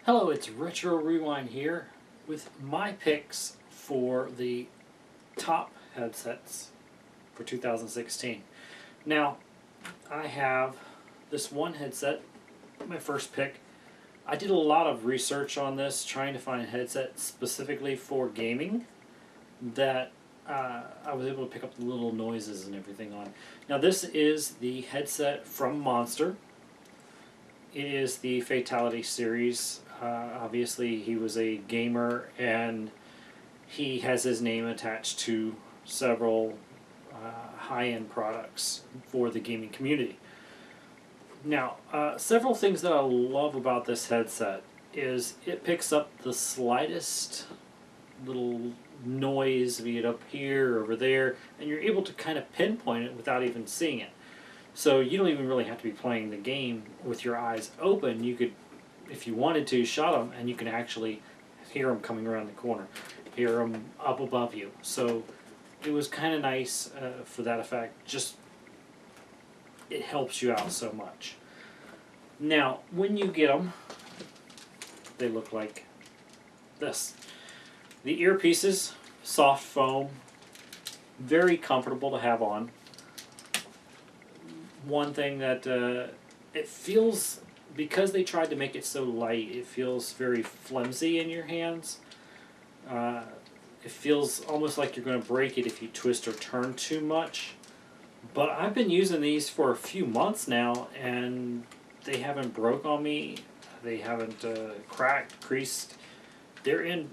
Hello, it's Retro Rewind here with my picks for the top headsets for 2016. Now, I have this one headset, my first pick. I did a lot of research on this, trying to find a headset specifically for gaming that I was able to pick up the little noises and everything on. Now, this is the headset from Monster. It is the Fatality series. Obviously, he was a gamer and he has his name attached to several high-end products for the gaming community. Now, several things that I love about this headset is it picks up the slightest little noise, be it up here or over there, and you're able to kind of pinpoint it without even seeing it. So you don't even really have to be playing the game with your eyes open. You could, if you wanted to, shot them, and you can actually hear them coming around the corner, hear them up above you. So it was kind of nice for that effect. Just, it helps you out so much. Now, when you get them, they look like this. The earpieces, soft foam, very comfortable to have on. One thing that it feels, because they tried to make it so light, it feels very flimsy in your hands. It feels almost like you're going to break it if you twist or turn too much. But I've been using these for a few months now, and they haven't broke on me. They haven't cracked, creased. They're in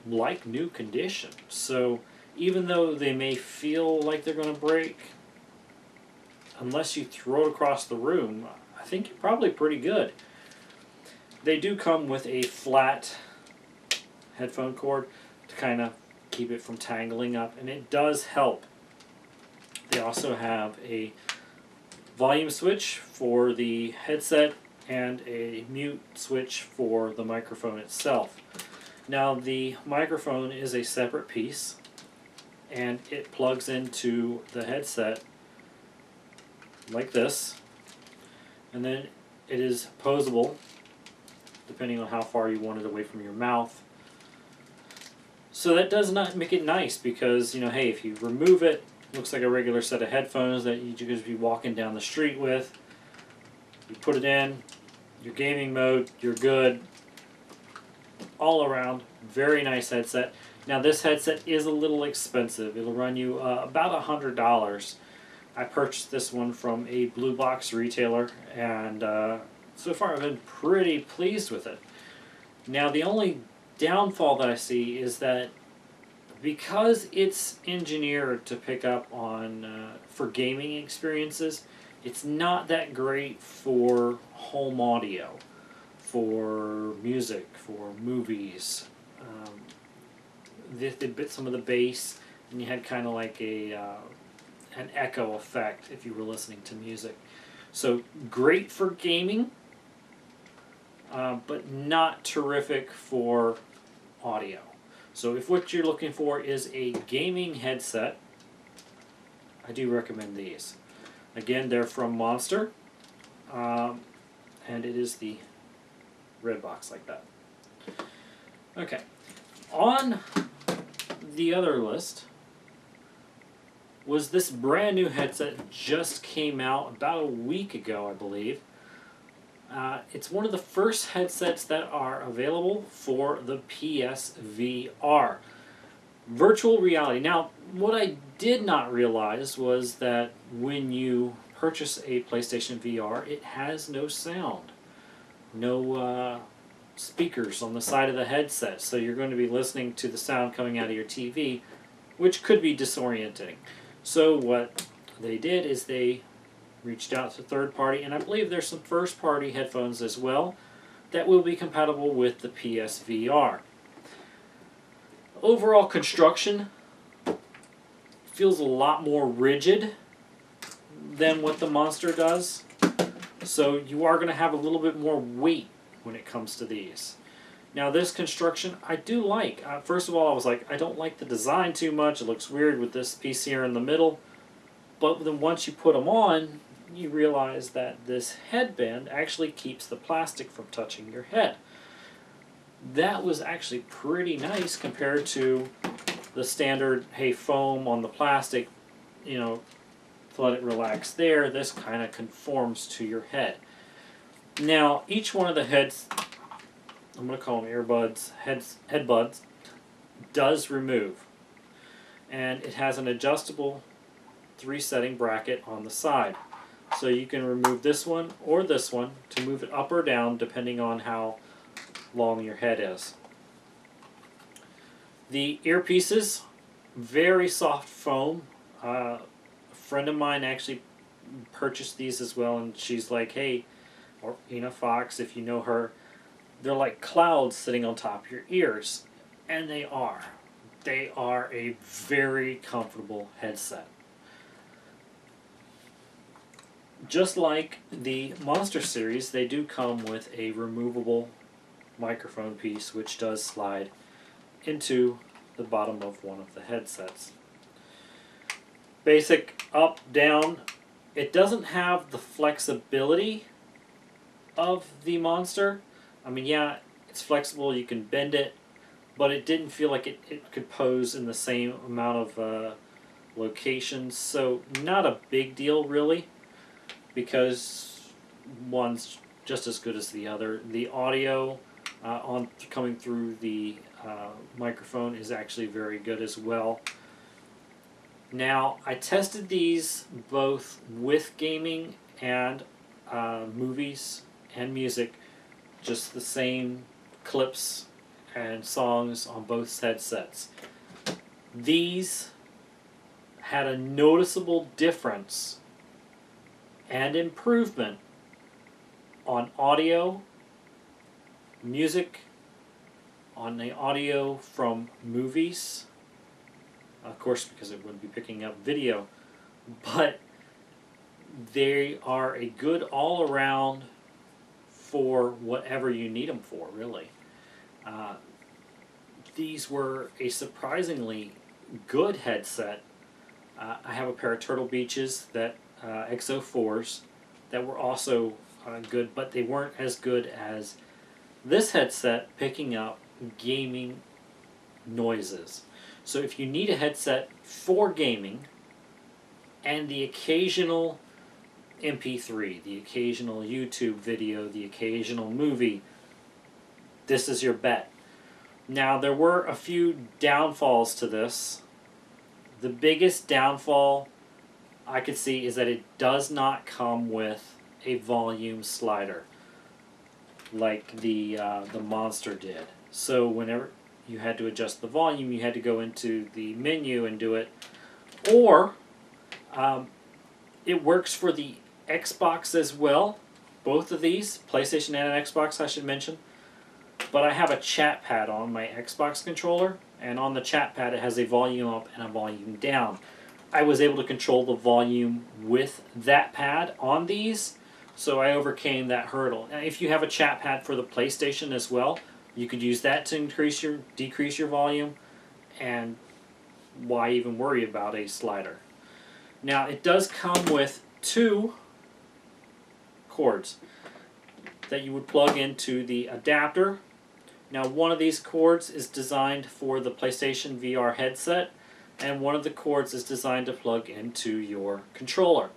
like new condition. So even though they may feel like they're going to break, unless you throw it across the room, I think you're probably pretty good. They do come with a flat headphone cord to kind of keep it from tangling up, and it does help. They also have a volume switch for the headset and a mute switch for the microphone itself. Now, the microphone is a separate piece, and it plugs into the headset like this, and then it is posable depending on how far you want it away from your mouth. So that does not make it nice, because, you know, hey, if you remove it, it looks like a regular set of headphones that you could be walking down the street with. You put it in, your gaming mode, you're good. All around, very nice headset. Now, this headset is a little expensive. It'll run you about $100. I purchased this one from a blue box retailer, and so far I've been pretty pleased with it. Now, the only downfall that I see is that because it's engineered to pick up on for gaming experiences, it's not that great for home audio, for music, for movies. They bit some of the bass, and you had kind of like an echo effect if you were listening to music. So great for gaming, but not terrific for audio. So if what you're looking for is a gaming headset, I do recommend these. Again, they're from Monster, and it is the red box like that. Okay, on the other list was this brand new headset that just came out about a week ago, I believe. It's one of the first headsets that are available for the PSVR. Virtual reality. Now, what I did not realize was that when you purchase a PlayStation VR, it has no sound. No speakers on the side of the headset, so you're going to be listening to the sound coming out of your TV, which could be disorienting. So what they did is they reached out to third party, and I believe there's some first party headphones as well that will be compatible with the PSVR. Overall construction feels a lot more rigid than what the Monster does, so you are going to have a little bit more weight when it comes to these. Now, this construction I do like. First of all, I was like, I don't like the design too much. It looks weird with this piece here in the middle. But then once you put them on, you realize that this headband actually keeps the plastic from touching your head. that was actually pretty nice compared to the standard, hey, foam on the plastic, you know, to let it relax there. This kind of conforms to your head. Now, each one of the heads, I'm going to call them earbuds, headbuds, does remove. And it has an adjustable 3-setting bracket on the side. So you can remove this one or this one to move it up or down depending on how long your head is. The earpieces, very soft foam. A friend of mine actually purchased these as well, and she's like, hey, or Ina Fox, if you know her, they're like clouds sitting on top of your ears. And they are. They are a very comfortable headset. Just like the Monster series, they do come with a removable microphone piece which does slide into the bottom of one of the headsets. Basic up, down. It doesn't have the flexibility of the Monster. I mean, yeah, it's flexible, you can bend it, but it didn't feel like it could pose in the same amount of locations, so not a big deal really, because one's just as good as the other. The audio coming through the microphone is actually very good as well. Now, I tested these both with gaming and movies and music, just the same clips and songs on both headsets. These had a noticeable difference and improvement on audio, music, on the audio from movies, of course because it wouldn't be picking up video, but they are a good all-around for whatever you need them for, really. These were a surprisingly good headset. I have a pair of Turtle Beaches that XO4s that were also good, but they weren't as good as this headset picking up gaming noises. So if you need a headset for gaming and the occasional MP3, the occasional YouTube video, the occasional movie, this is your bet. Now, there were a few downfalls to this. The biggest downfall I could see is that it does not come with a volume slider like the Monster did. So whenever you had to adjust the volume, you had to go into the menu and do it. Or it works for the Xbox as well. Both of these, PlayStation and Xbox, I should mention. But I have a chat pad on my Xbox controller, and on the chat pad it has a volume up and a volume down. I was able to control the volume with that pad on these, so I overcame that hurdle. Now, if you have a chat pad for the PlayStation as well, you could use that to decrease your volume, and why even worry about a slider? Now, it does come with 2 cords that you would plug into the adapter. Now, one of these cords is designed for the PlayStation VR headset, and one of the cords is designed to plug into your controller.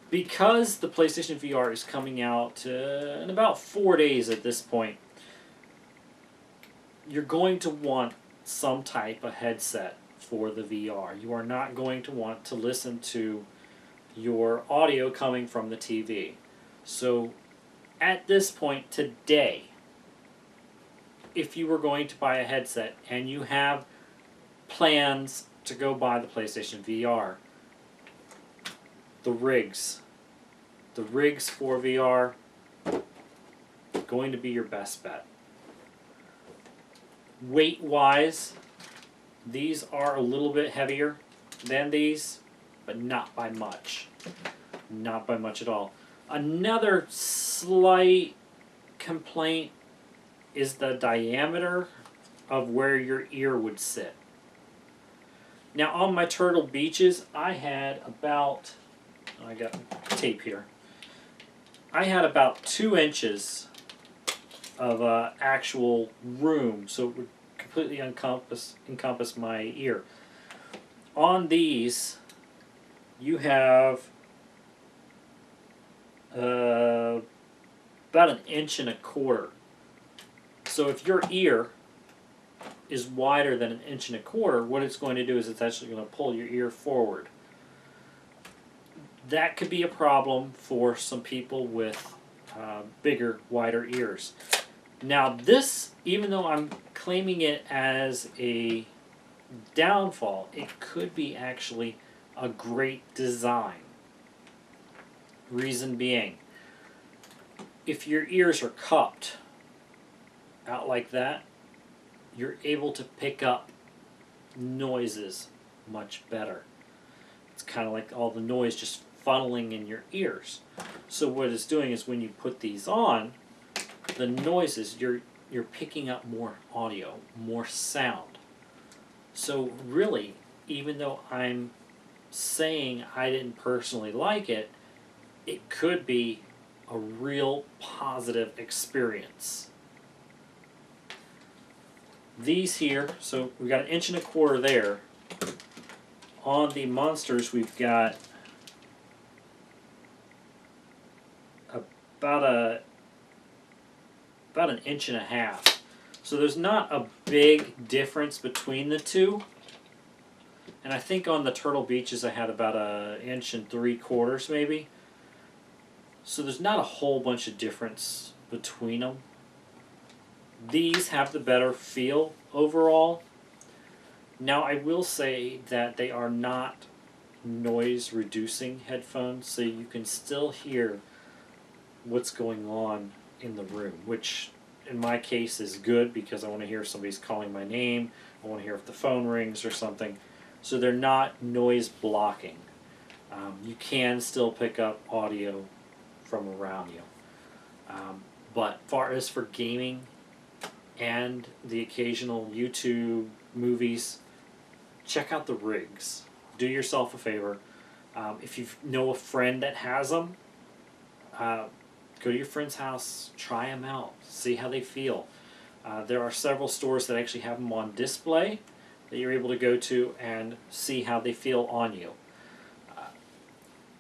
Because the PlayStation VR is coming out in about 4 days at this point, you're going to want some type of headset for the VR. You are not going to want to listen to your audio coming from the TV. So at this point today, if you were going to buy a headset and you have plans to go buy the PlayStation VR, the rigs for VR, going to be your best bet. Weight wise, these are a little bit heavier than these, but not by much. Not by much at all. Another slight complaint is the diameter of where your ear would sit. Now, on my Turtle Beaches, I had about, I got tape here, I had about 2 inches of a actual room, so it would completely encompass my ear. On these, you have about 1.25 inches. So if your ear is wider than 1.25 inches, what it's going to do is it's actually going to pull your ear forward. That could be a problem for some people with bigger, wider ears. Now this, even though I'm claiming it as a downfall, it could be actually a great design. Reason being, if your ears are cupped out like that, you're able to pick up noises much better. It's kind of like all the noise just funneling in your ears. So what it's doing is when you put these on, the noises, you're picking up more audio, more sound. So really, even though I'm saying I didn't personally like it, it could be a real positive experience. These here, so we've got 1.25 inches there. On the Monsters, we've got about 1.5 inches. So there's not a big difference between the two. And I think on the Turtle Beaches I had about 1.75 inches maybe. So there's not a whole bunch of difference between them. These have the better feel overall. Now I will say that they are not noise reducing headphones, so you can still hear what's going on in the room, which in my case is good because I want to hear if somebody's calling my name, I want to hear if the phone rings or something. So they're not noise blocking. You can still pick up audio from around you. But far as for gaming and the occasional YouTube movies, check out the rigs. Do yourself a favor. If you know a friend that has them, go to your friend's house, try them out, see how they feel. There are several stores that actually have them on display that you're able to go to and see how they feel on you.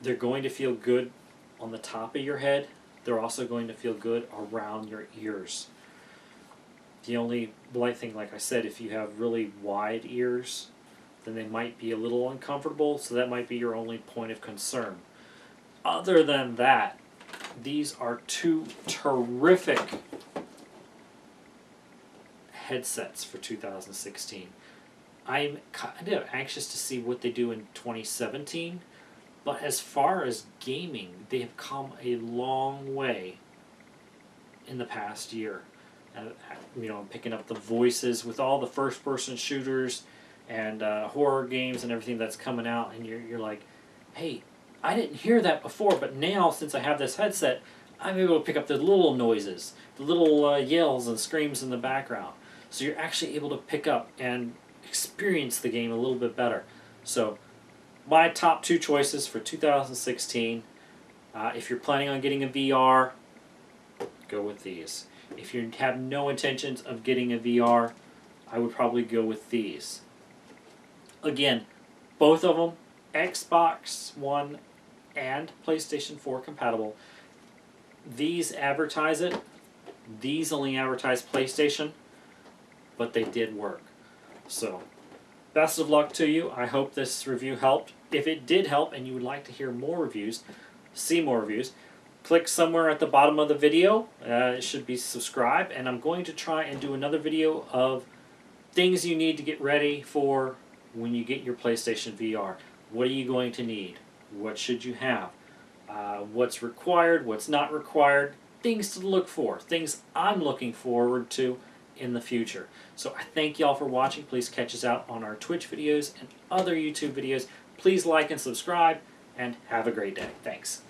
They're going to feel good on the top of your head. They're also going to feel good around your ears. The only light thing, like I said, if you have really wide ears, then they might be a little uncomfortable, so that might be your only point of concern. Other than that, these are two terrific headsets for 2016. I'm kind of anxious to see what they do in 2017, but as far as gaming, they have come a long way in the past year. You know, I'm picking up the voices with all the first-person shooters and horror games and everything that's coming out, and you're like, hey, I didn't hear that before, but now since I have this headset, I'm able to pick up the little noises, the little yells and screams in the background. So you're actually able to pick up and experience the game a little bit better. So my top two choices for 2016, if you're planning on getting a VR, go with these. If you have no intentions of getting a VR, I would probably go with these. Again, both of them Xbox One and PlayStation 4 compatible. These advertise it. These only advertise PlayStation, but they did work. So, best of luck to you. I hope this review helped. If it did help and you would like to hear more reviews, see more reviews, click somewhere at the bottom of the video. It should be subscribe, and I'm going to try and do another video of things you need to get ready for when you get your PlayStation VR. What are you going to need? What should you have? What's required? What's not required? Things to look for. Things I'm looking forward to in the future. So I thank y'all for watching. Please catch us out on our Twitch videos and other YouTube videos. Please like and subscribe, and have a great day. Thanks.